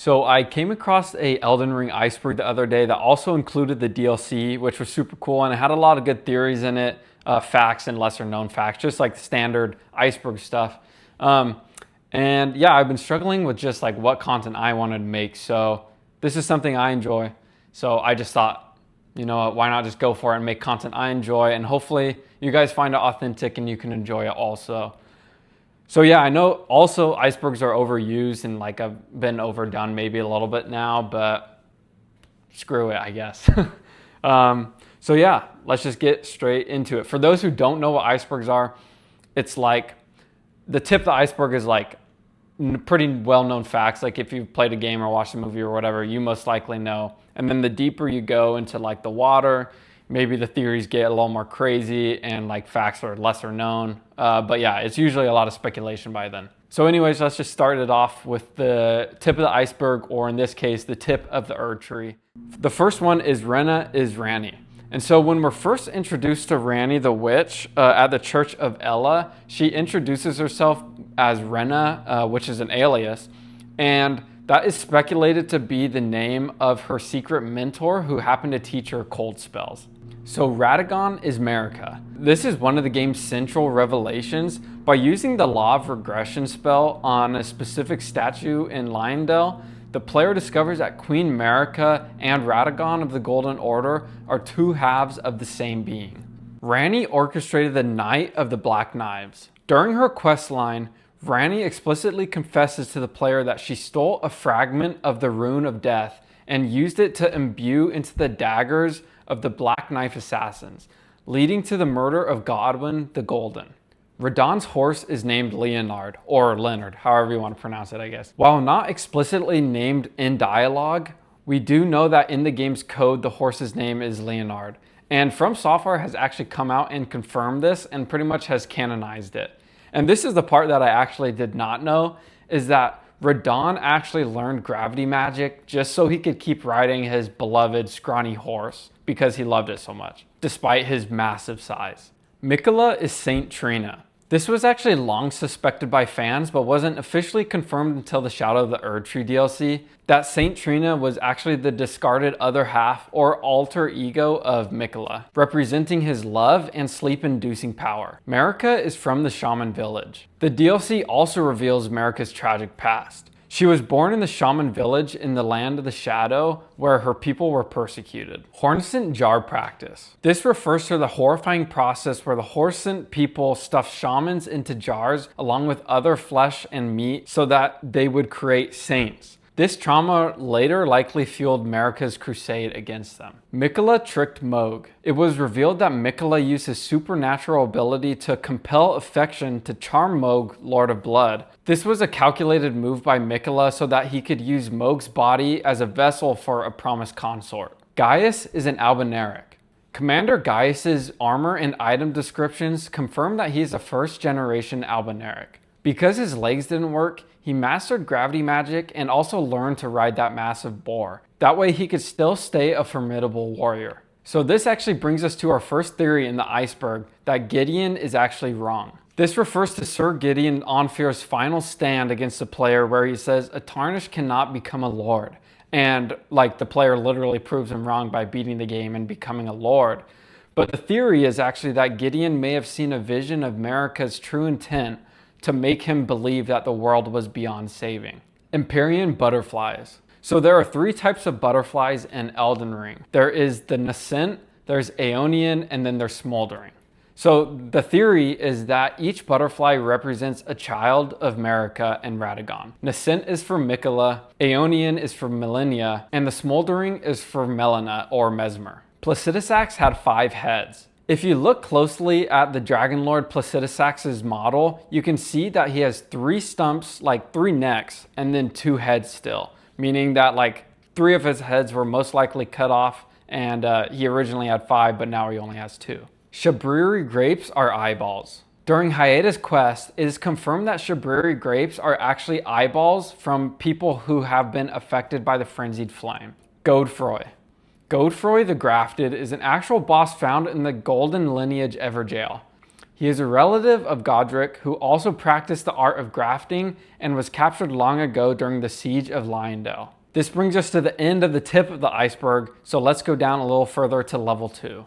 So I came across a Elden Ring iceberg the other day that also included the DLC, which was super cool, and it had a lot of good theories in it, facts and lesser known facts, just like the standard iceberg stuff. And yeah, I've been struggling with just like what content I wanted to make. So this is something I enjoy. So I just thought, you know what, why not just go for it and make content I enjoy, and hopefully you guys find it authentic and you can enjoy it also. So yeah, I know also icebergs are overused and like I've been overdone maybe a little bit now, but screw it, I guess. So yeah, let's just get straight into it. For those who don't know what icebergs are, it's like the tip of the iceberg is like pretty well-known facts. Like if you've played a game or watched a movie or whatever, you most likely know. And then the deeper you go into like the water, maybe the theories get a little more crazy and like facts are lesser known. But yeah, it's usually a lot of speculation by then. So anyways, let's just start it off with the tip of the iceberg, or in this case, the tip of the Erd tree. The first one is Rena is Ranni. And so when we're first introduced to Ranni the witch at the Church of Ella, she introduces herself as Rena, which is an alias. And that is speculated to be the name of her secret mentor who happened to teach her cold spells. So Radagon is Marika. This is one of the game's central revelations. By using the Law of Regression spell on a specific statue in Leyndell, the player discovers that Queen Marika and Radagon of the Golden Order are two halves of the same being. Ranni orchestrated the Night of the Black Knives. During her quest line, Ranni explicitly confesses to the player that she stole a fragment of the Rune of Death and used it to imbue into the daggers of the Black Knife Assassins, leading to the murder of Godwyn the Golden. Radagon's horse is named Leonard, or Leonard, however you want to pronounce it, I guess. While not explicitly named in dialogue, we do know that in the game's code, the horse's name is Leonard. And From Software has actually come out and confirmed this and pretty much has canonized it. And this is the part that I actually did not know, is that Radagon actually learned gravity magic just so he could keep riding his beloved scrawny horse because he loved it so much, despite his massive size. Miquella is Saint Trina. This was actually long suspected by fans, but wasn't officially confirmed until the Shadow of the Erd Tree DLC, that Saint Trina was actually the discarded other half or alter ego of Miquella, representing his love and sleep-inducing power. Marika is from the Shaman village. The DLC also reveals Marika's tragic past. She was born in the Shaman village in the Land of the Shadow, where her people were persecuted. Hornsent jar practice. This refers to the horrifying process where the Hornsent people stuffed shamans into jars along with other flesh and meat so that they would create saints. This trauma later likely fueled Marika's crusade against them. Miquella tricked Mohg. It was revealed that Miquella used his supernatural ability to compel affection to charm Mohg, Lord of Blood. This was a calculated move by Miquella so that he could use Mohg's body as a vessel for a promised consort. Gaius is an Albinauric. Commander Gaius's armor and item descriptions confirm that he is a first-generation Albinauric. Because his legs didn't work, he mastered gravity magic and also learned to ride that massive boar. That way he could still stay a formidable warrior. So this actually brings us to our first theory in the iceberg, that Gideon is actually wrong. This refers to Sir Gideon Onfir's final stand against the player where he says a tarnished cannot become a lord. And like the player literally proves him wrong by beating the game and becoming a lord. But the theory is actually that Gideon may have seen a vision of Marika's true intent to make him believe that the world was beyond saving. Empyrean butterflies. So there are three types of butterflies in Elden Ring. There is the nascent, there's Aeonian, and then there's smoldering. So the theory is that each butterfly represents a child of Marika and Radagon. Nascent is for Miquella, Aeonian is for Millennia, and the smoldering is for Melina or Mesmer. Placidusax had 5 heads. If you look closely at the Dragon Lord Placidusax's model, you can see that he has 3 stumps, like 3 necks, and then 2 heads still, meaning that like 3 of his heads were most likely cut off, and he originally had 5, but now he only has 2. Shabriri grapes are eyeballs. During Hyda's quest, it is confirmed that Shabriri grapes are actually eyeballs from people who have been affected by the frenzied flame. Godfroy. Godfroy the Grafted is an actual boss found in the Golden Lineage Everjail. He is a relative of Godric who also practiced the art of grafting and was captured long ago during the siege of Leyndell. This brings us to the end of the tip of the iceberg, so let's go down a little further to level 2.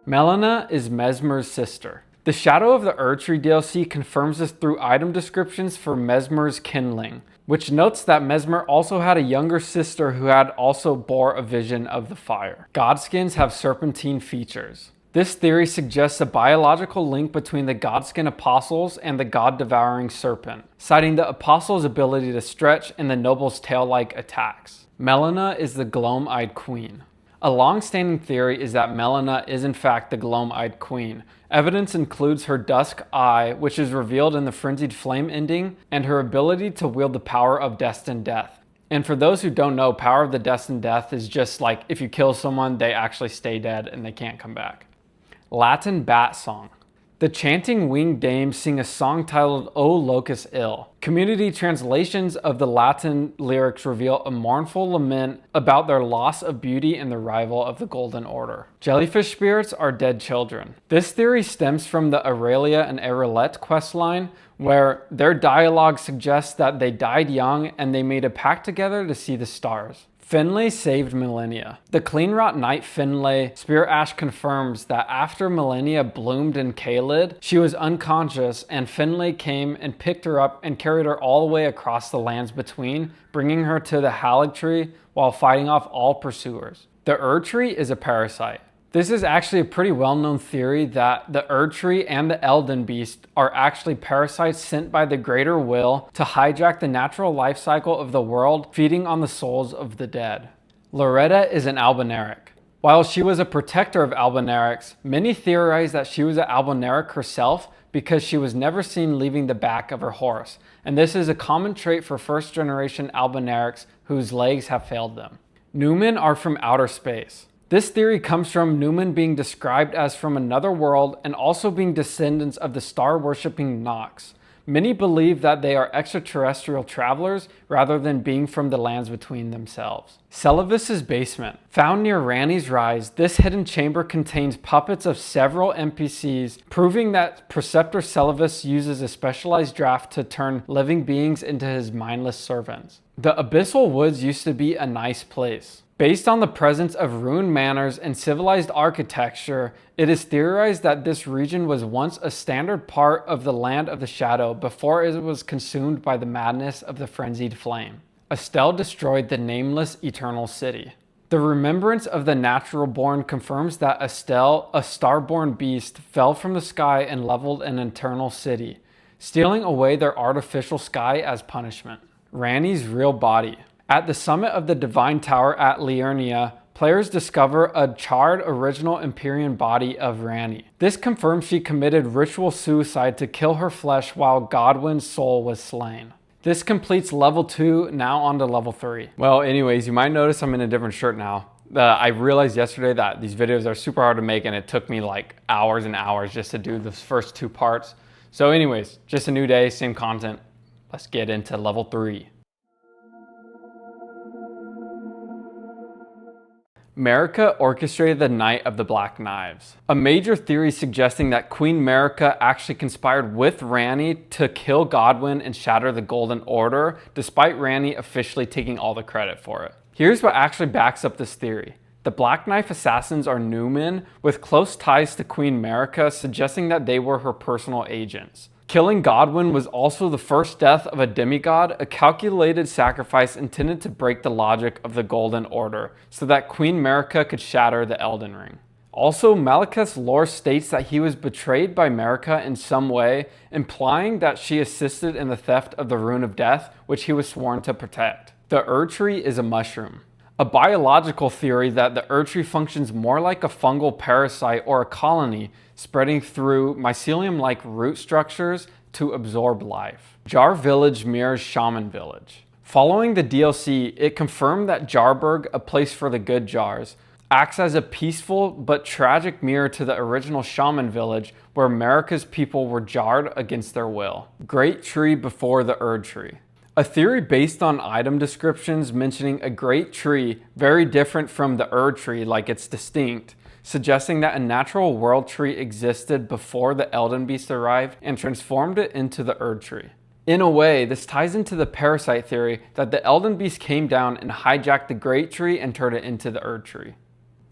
Melina is Mesmer's sister. The Shadow of the Erdtree DLC confirms this through item descriptions for Mesmer's kindling, which notes that Mesmer also had a younger sister who had also bore a vision of the fire. Godskins have serpentine features. This theory suggests a biological link between the Godskin apostles and the god-devouring serpent, citing the apostles' ability to stretch and the noble's tail-like attacks. Melina is the Gloam-Eyed Queen. A long-standing theory is that Melina is in fact the Gloam-Eyed Queen. Evidence includes her dusk eye, which is revealed in the Frenzied Flame ending, and her ability to wield the power of Destined Death. And for those who don't know, power of the Destined Death is just like if you kill someone, they actually stay dead and they can't come back. Latin Bat Song. The chanting winged dames sing a song titled O Locus Ill. Community translations of the Latin lyrics reveal a mournful lament about their loss of beauty and the arrival of the Golden Order. Jellyfish spirits are dead children. This theory stems from the Aurelia and Arelette questline, where their dialogue suggests that they died young and they made a pact together to see the stars. Finlay saved Millennia. The Cleanrot Knight Finlay Spirit Ash confirms that after Millennia bloomed in Caelid, she was unconscious and Finlay came and picked her up and carried her all the way across the lands between, bringing her to the Haligtree while fighting off all pursuers. The Erdtree is a parasite. This is actually a pretty well-known theory that the Erdtree and the Elden Beast are actually parasites sent by the Greater Will to hijack the natural life cycle of the world, feeding on the souls of the dead. Loretta is an Albinauric. While she was a protector of Albinaurics, many theorize that she was an Albinauric herself because she was never seen leaving the back of her horse, and this is a common trait for first-generation Albinaurics whose legs have failed them. Numen are from outer space. This theory comes from Numen being described as from another world and also being descendants of the star-worshipping Nox. Many believe that they are extraterrestrial travelers rather than being from the lands between themselves. Celavis's basement. Found near Ranni's Rise, this hidden chamber contains puppets of several NPCs, proving that Preceptor Celavis uses a specialized draft to turn living beings into his mindless servants. The Abyssal Woods used to be a nice place. Based on the presence of ruined manors and civilized architecture, it is theorized that this region was once a standard part of the Land of the Shadow before it was consumed by the madness of the Frenzied Flame. Estelle destroyed the nameless Eternal City. The remembrance of the Natural Born confirms that Estelle, a starborn beast, fell from the sky and leveled an eternal city, stealing away their artificial sky as punishment. Ranni's real body. At the summit of the Divine Tower at Liurnia, players discover a charred original Empyrean body of Ranni. This confirms she committed ritual suicide to kill her flesh while Godwyn's soul was slain. This completes level 2, now on to level 3. Well, anyways, you might notice I'm in a different shirt now. I realized yesterday that these videos are super hard to make and it took me like hours and hours just to do the first 2 parts. So anyways, just a new day, same content. Let's get into level 3. Marika orchestrated the Night of the Black Knives. A major theory suggesting that Queen Marika actually conspired with Ranni to kill Godwyn and shatter the Golden Order, despite Ranni officially taking all the credit for it. Here's what actually backs up this theory. The Black Knife assassins are Numen, with close ties to Queen Marika, suggesting that they were her personal agents. Killing Godwyn was also the first death of a demigod, a calculated sacrifice intended to break the logic of the Golden Order, so that Queen Marika could shatter the Elden Ring. Also, Maliketh's lore states that he was betrayed by Marika in some way, implying that she assisted in the theft of the Rune of Death, which he was sworn to protect. The Erdtree is a mushroom. A biological theory that the Erdtree functions more like a fungal parasite or a colony, spreading through mycelium-like root structures to absorb life. Jar Village mirrors Shaman Village. Following the DLC, it confirmed that Jarburg, a place for the good jars, acts as a peaceful but tragic mirror to the original Shaman Village where Marika's people were jarred against their will. Great Tree before the Erdtree. A theory based on item descriptions mentioning a great tree, very different from the Erdtree like it's distinct, suggesting that a natural world tree existed before the Elden Beast arrived and transformed it into the Erd Tree. In a way, this ties into the parasite theory that the Elden Beast came down and hijacked the Great Tree and turned it into the Erd Tree.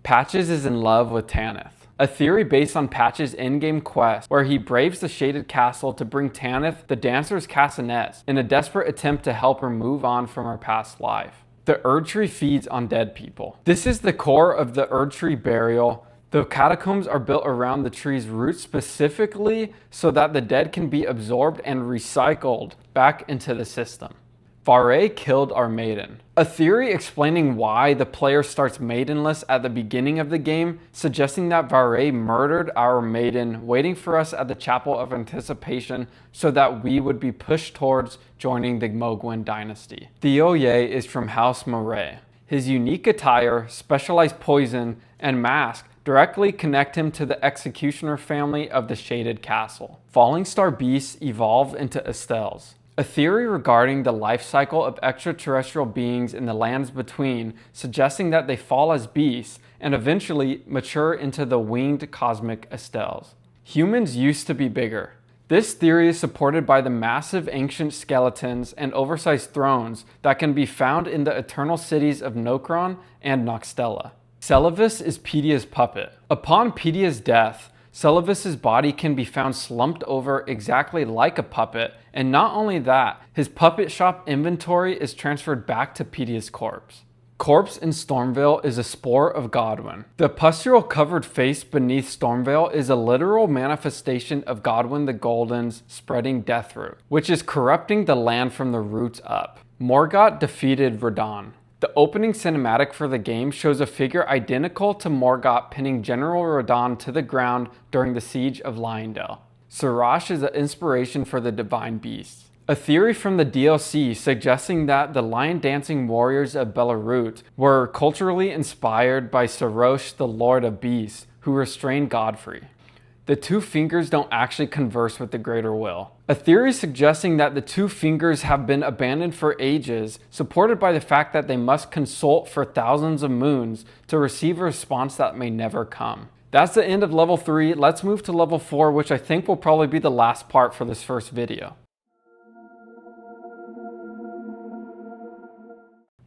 Patches is in love with Tanith. A theory based on Patch's in-game quest where he braves the Shaded Castle to bring Tanith, the dancer's castanets, in a desperate attempt to help her move on from her past life. The Erd Tree feeds on dead people. This is the core of the Erd Tree burial. The catacombs are built around the tree's roots specifically so that the dead can be absorbed and recycled back into the system. Vare killed our maiden. A theory explaining why the player starts maidenless at the beginning of the game, suggesting that Vare murdered our maiden, waiting for us at the Chapel of Anticipation so that we would be pushed towards joining the Mogwin dynasty. Theoye is from House Moray. His unique attire, specialized poison, and mask directly connect him to the Executioner family of the Shaded Castle. Falling Star beasts evolve into Estelles. A theory regarding the life cycle of extraterrestrial beings in the lands between, suggesting that they fall as beasts and eventually mature into the winged cosmic Estelles. Humans used to be bigger. This theory is supported by the massive ancient skeletons and oversized thrones that can be found in the eternal cities of Nokron and Noxtella. Celavis is Pedia's puppet. Upon Pedia's death, Celavis's body can be found slumped over exactly like a puppet, and not only that, his puppet shop inventory is transferred back to Pedia's corpse. Corpse in Stormveil is a spore of Godwyn. The pustule-covered face beneath Stormveil is a literal manifestation of Godwyn the Golden's spreading death root, which is corrupting the land from the roots up. Morgott defeated Radahn. The opening cinematic for the game shows a figure identical to Morgott pinning General Radahn to the ground during the Siege of Leyndell. Sirach is an inspiration for the Divine Beasts. A theory from the DLC suggesting that the lion dancing warriors of Belarut were culturally inspired by Sirach, the Lord of Beasts, who restrained Godfrey. The two fingers don't actually converse with the Greater Will. A theory suggesting that the two fingers have been abandoned for ages, supported by the fact that they must consult for thousands of moons to receive a response that may never come. That's the end of level 3. Let's move to level 4, which I think will probably be the last part for this first video.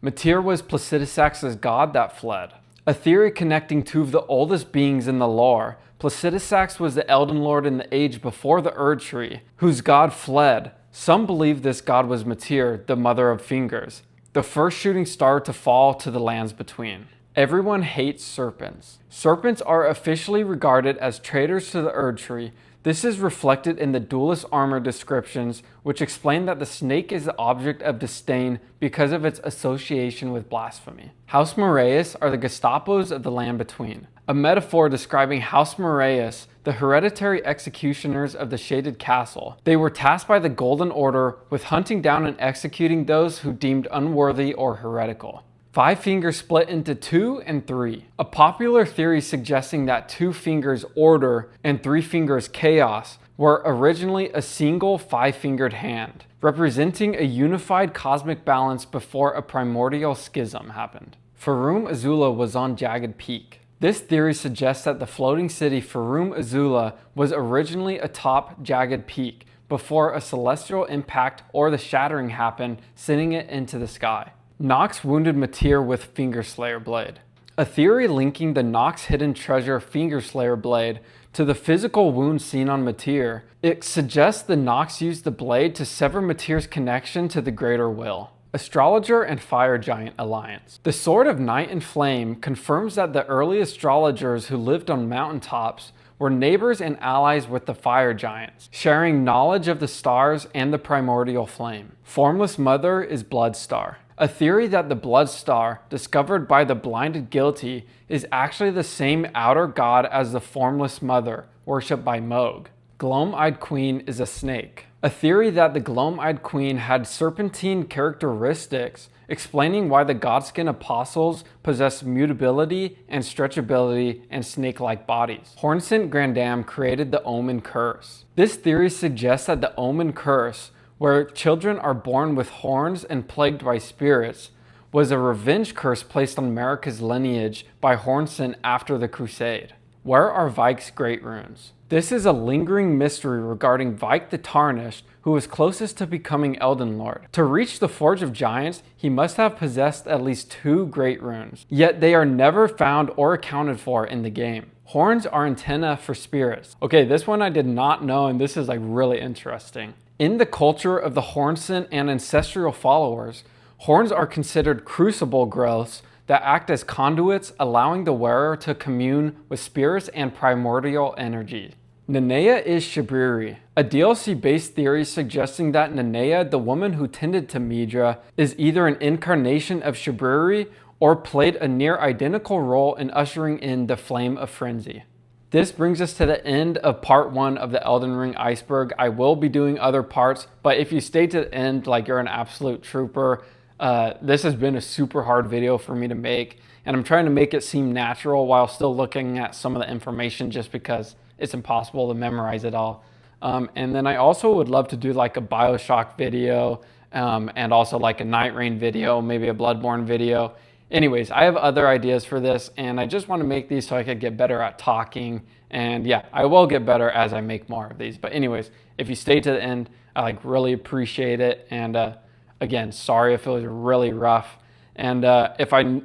Metyr was Placidusax's god that fled. A theory connecting two of the oldest beings in the lore. Placidusax was the Elden Lord in the age before the Erd Tree, whose god fled. Some believe this god was Metyr, the Mother of Fingers, the first shooting star to fall to the lands between. Everyone hates serpents. Serpents are officially regarded as traitors to the Erd Tree. This is reflected in the duelist armor descriptions, which explain that the snake is the object of disdain because of its association with blasphemy. House Moraeus are the Gestapos of the land between, a metaphor describing House Moraeus, the hereditary executioners of the Shaded Castle. They were tasked by the Golden Order with hunting down and executing those who deemed unworthy or heretical. Five fingers split into 2 and 3. A popular theory suggesting that 2 fingers order and 3 fingers chaos were originally a single 5-fingered hand, representing a unified cosmic balance before a primordial schism happened. Farum Azula was on Jagged Peak. This theory suggests that the floating city Farum Azula was originally atop Jagged Peak before a celestial impact or the shattering happened, sending it into the sky. Nox wounded Metyr with Fingerslayer Blade. A theory linking the Nox hidden treasure Fingerslayer Blade to the physical wound seen on Metyr. It suggests the Nox used the blade to sever Metyr's connection to the Greater Will. Astrologer and Fire Giant Alliance. The Sword of Night and Flame confirms that the early astrologers who lived on mountaintops were neighbors and allies with the Fire Giants, sharing knowledge of the stars and the primordial flame. Formless Mother is Bloodstar. A theory that the Blood Star, discovered by the blinded guilty, is actually the same outer god as the Formless Mother, worshipped by Mohg. Gloam-Eyed Queen is a snake. A theory that the Gloam-Eyed Queen had serpentine characteristics, explaining why the Godskin Apostles possess mutability and stretchability and snake-like bodies. Hornsent Grandam created the Omen Curse. This theory suggests that the Omen Curse, where children are born with horns and plagued by spirits, was a revenge curse placed on America's lineage by Hornson after the Crusade. Where are Vike's great runes? This is a lingering mystery regarding Vike the Tarnished, who was closest to becoming Elden Lord. To reach the Forge of Giants, he must have possessed at least 2 great runes, yet they are never found or accounted for in the game. Horns are antennae for spirits. Okay, this one I did not know, and this is like really interesting. In the culture of the Hornson and ancestral followers, horns are considered crucible growths that act as conduits, allowing the wearer to commune with spirits and primordial energy. Nanea is Shabriri, a DLC-based theory suggesting that Nanea, the woman who tended to Midra, is either an incarnation of Shabriri or played a near identical role in ushering in the Flame of Frenzy. This brings us to the end of part 1 of the Elden Ring iceberg. I will be doing other parts, but if you stay to the end, like, you're an absolute trooper. This has been a super hard video for me to make, and I'm trying to make it seem natural while still looking at some of the information just because it's impossible to memorize it all. And then I also would love to do like a BioShock video, and also like a Night Rain video, maybe a Bloodborne video. Anyways, I have other ideas for this, and I just want to make these so I could get better at talking. And yeah, I will get better as I make more of these. But anyways, if you stay to the end, I like really appreciate it. And again, sorry if it was really rough. And if I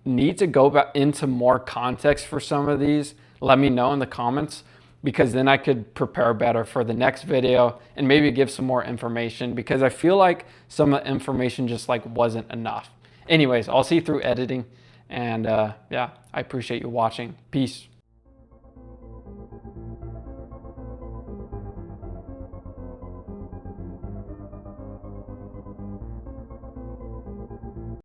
need to go back into more context for some of these, let me know in the comments, because then I could prepare better for the next video and maybe give some more information, because I feel like some of the information just like wasn't enough. Anyways, I'll see you through editing, and yeah, I appreciate you watching. Peace.